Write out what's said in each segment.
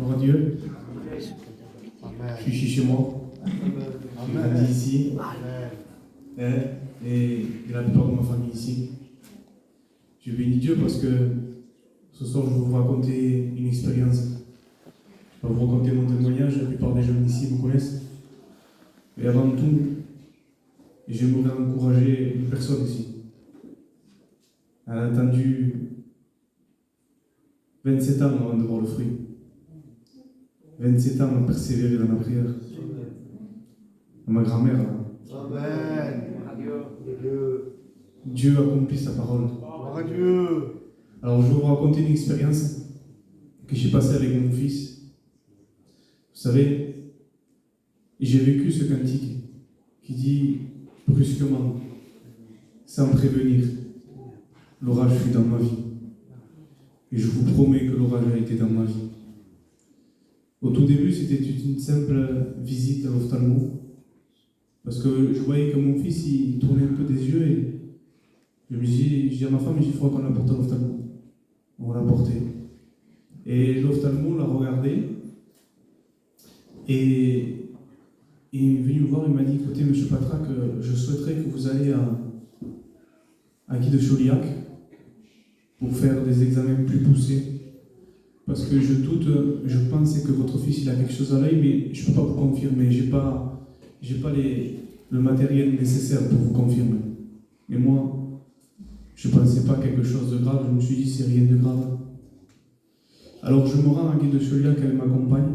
Gloire à Dieu. Amen. Je suis chez moi. Amen. Je suis ici. Amen. Et la plupart de ma famille ici. Je bénis Dieu parce que ce soir, je vais vous raconter une expérience. Je vais vous raconter mon témoignage. La plupart des gens ici me connaissent. Et avant tout, j'aimerais encourager une personne ici. Elle a attendu 27 ans avant de voir le fruit. 27 ans à persévérer dans la prière. Ma grand-mère, Amen. Dieu accomplit sa parole. Gloire à Dieu. Alors je vais vous raconter une expérience que j'ai passée avec mon fils. Vous savez, j'ai vécu ce cantique qui dit brusquement, sans prévenir, l'orage fut dans ma vie. Et je vous promets que l'orage a été dans ma vie. Au tout début, c'était une simple visite à l'ophtalmo. Parce que je voyais que mon fils, il tournait un peu des yeux et je dis à ma femme, il faut qu'on l'apporte à l'ophtalmo. On l'a porté. Et l'ophtalmo l'a regardé et il est venu me voir, il m'a dit, écoutez, monsieur Patrak, je souhaiterais que vous alliez à Guy de Chauliac pour faire des examens plus poussés. Parce que je doute, je pensais que votre fils il a quelque chose à l'œil, mais je ne peux pas vous confirmer. J'ai pas le matériel nécessaire pour vous confirmer. Et moi, je ne pensais pas quelque chose de grave. Je me suis dit, c'est rien de grave. Alors je me rends à Guy de Chauliac avec ma compagne.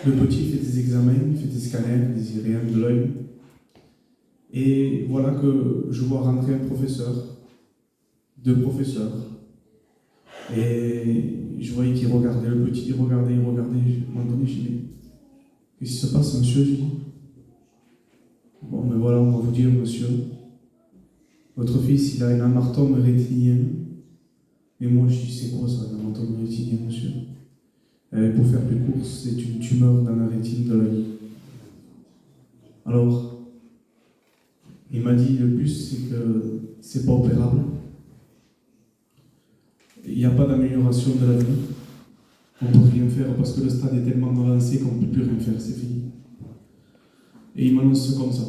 Le petit fait des examens, il fait des scanners, des IRM de l'œil. Et voilà que je vois rentrer un professeur, deux professeurs. Et je voyais qu'il regardait, le petit, il regardait. À un moment donné, je dis, mais qu'est-ce qui se passe, monsieur? Je dis, bon, ben voilà, on va vous dire, monsieur, votre fils, il a un amartome rétinien. Et moi, je dis, c'est quoi ça, un amartome rétinien, monsieur? Pour faire plus court, c'est une tumeur dans la rétine de l'œil. Alors, il m'a dit, le plus, c'est que c'est pas opérable. Il n'y a pas d'amélioration de la vie. On ne peut rien faire parce que le stade est tellement avancé qu'on ne peut plus rien faire, c'est fini. Et il m'annonce comme ça.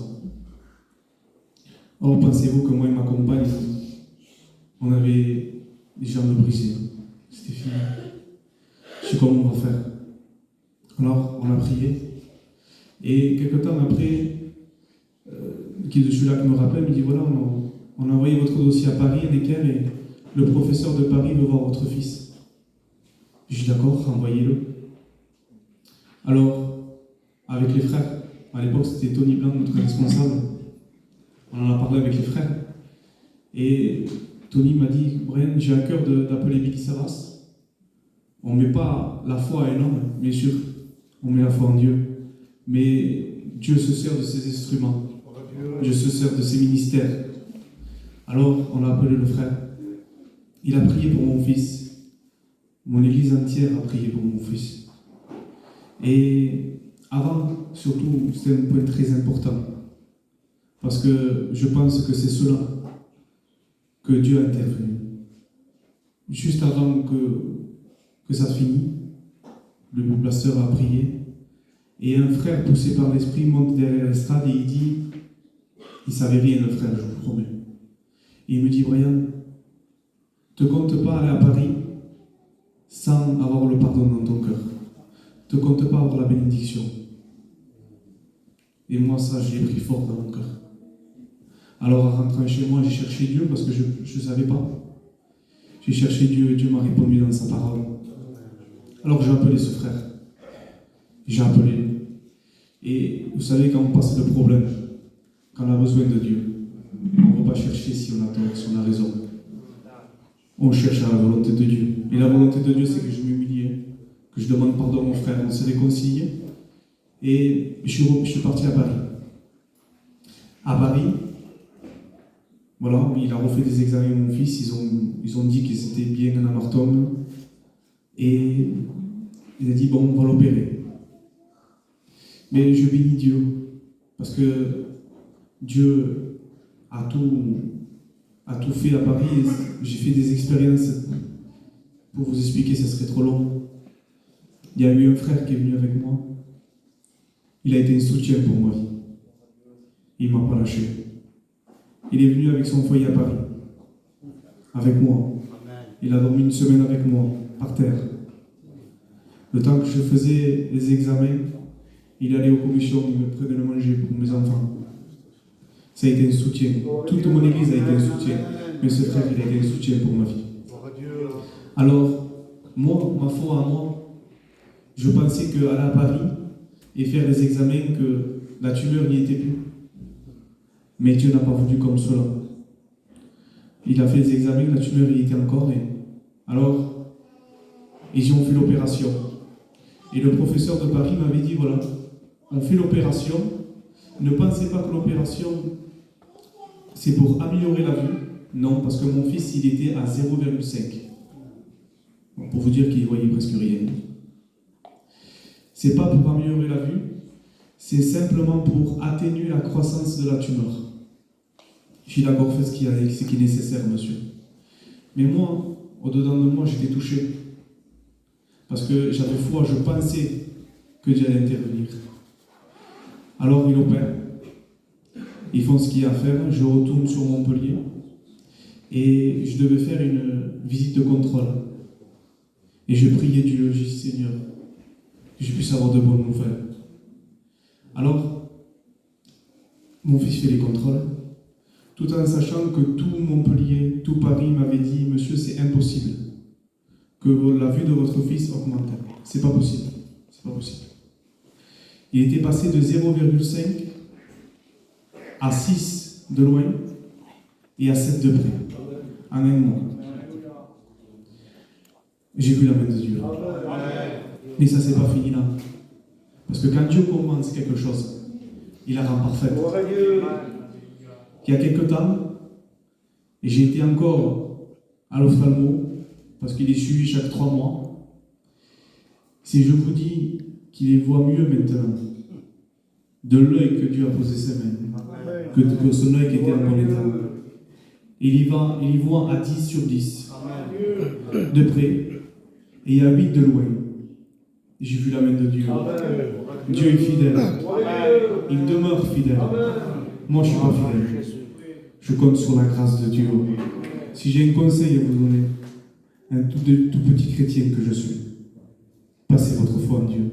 Or, pensez-vous que moi et ma compagne, on avait des jambes brisées. C'était fini. Je sais comment on va faire. Alors, on a prié. Et quelques temps après, Guy de Chauliac me rappelle, il me dit, voilà, on a envoyé votre dossier à Paris, Necker, et le professeur de Paris veut voir votre fils. Je dis d'accord, envoyez-le. Alors, avec les frères, à l'époque c'était Tony Blanc, notre responsable, on en a parlé avec les frères. Et Tony m'a dit, Brian, j'ai à cœur d'appeler Billy Savas. On ne met pas la foi à un homme, bien sûr, on met la foi en Dieu. Mais Dieu se sert de ses instruments, Dieu se sert de ses ministères. Alors, on a appelé le frère. Il a prié pour mon fils. Mon église entière a prié pour mon fils. Et avant, surtout, c'est un point très important. Parce que je pense que c'est cela que Dieu a intervenu. Juste avant que ça finisse, la sœur a prié. Et un frère poussé par l'esprit monte derrière l'estrade et il dit, il ne savait rien le frère, je vous promets. Et il me dit, Brian, te compte pas aller à Paris sans avoir le pardon dans ton cœur. Te compte pas avoir la bénédiction. Et moi, ça, je l'ai pris fort dans mon cœur. Alors, en rentrant chez moi, j'ai cherché Dieu parce que je ne savais pas. J'ai cherché Dieu et Dieu m'a répondu dans sa parole. Alors, j'ai appelé ce frère. J'ai appelé. Et vous savez, quand on passe le problème, quand on a besoin de Dieu, on ne va pas chercher si on a tort, si on a raison. On cherche à la volonté de Dieu. Et la volonté de Dieu, c'est que je m'humilie, que je demande pardon à mon frère, on se réconcilie. Et je suis parti à Paris. À Paris, voilà, il a refait des examens mon fils, ils ont dit que c'était bien un amartome. Et il a dit, bon, on va l'opérer. Mais je bénis Dieu, parce que Dieu a tout fait à Paris. J'ai fait des expériences, pour vous expliquer, ça serait trop long. Il y a eu un frère qui est venu avec moi. Il a été un soutien pour ma vie. Il ne m'a pas lâché. Il est venu avec son foyer à Paris, avec moi. Il a dormi une semaine avec moi, par terre. Le temps que je faisais les examens, il allait aux commissions, il me prenait le manger pour mes enfants. Ça a été un soutien. Toute mon église a été un soutien. Mais ce frère, il a été un soutien pour ma vie. Alors, moi, ma foi à moi, je pensais qu'aller à Paris et faire les examens, que la tumeur n'y était plus. Mais Dieu n'a pas voulu comme cela. Il a fait les examens, la tumeur y était encore. Alors, ils ont fait l'opération. Et le professeur de Paris m'avait dit, voilà, on fait l'opération. Ne pensez pas que l'opération, c'est pour améliorer la vue. Non, parce que mon fils, il était à 0,5. Pour vous dire qu'il ne voyait presque rien. C'est pas pour améliorer la vue, c'est simplement pour atténuer la croissance de la tumeur. Je suis d'accord, faites ce qui est nécessaire, monsieur. Mais moi, au-dedans de moi, j'étais touché. Parce que j'avais foi, je pensais que Dieu allait intervenir. Alors il opère. Ils font ce qu'il y a à faire. Je retourne sur Montpellier. Et je devais faire une visite de contrôle. Et je priais Dieu, j'ai dit Seigneur, que je puisse avoir de bonnes nouvelles. Alors, mon fils fait les contrôles, tout en sachant que tout Montpellier, tout Paris m'avait dit, monsieur, c'est impossible que la vue de votre fils augmente. C'est pas possible. C'est pas possible. Il était passé de 0,5 à 6 de loin et à 7 de près, en un mois. J'ai vu la main de Dieu. Mais ça, c'est pas fini là. Parce que quand Dieu commence quelque chose, il la rend parfaite. Il y a quelques temps, et j'ai été encore à l'ophtalmo, parce qu'il est suivi chaque 3 mois. Si je vous dis qu'il les voit mieux maintenant, de l'œil que Dieu a posé ses mains, que son œil qui était en bon état, il y voit à 10 sur 10, de près, et il y a 8 de loin. J'ai vu la main de Dieu. Dieu est fidèle. Il demeure fidèle. Moi, je ne suis pas fidèle. Je compte sur la grâce de Dieu. Si j'ai un conseil à vous donner, un tout petit chrétien que je suis, passez votre foi en Dieu.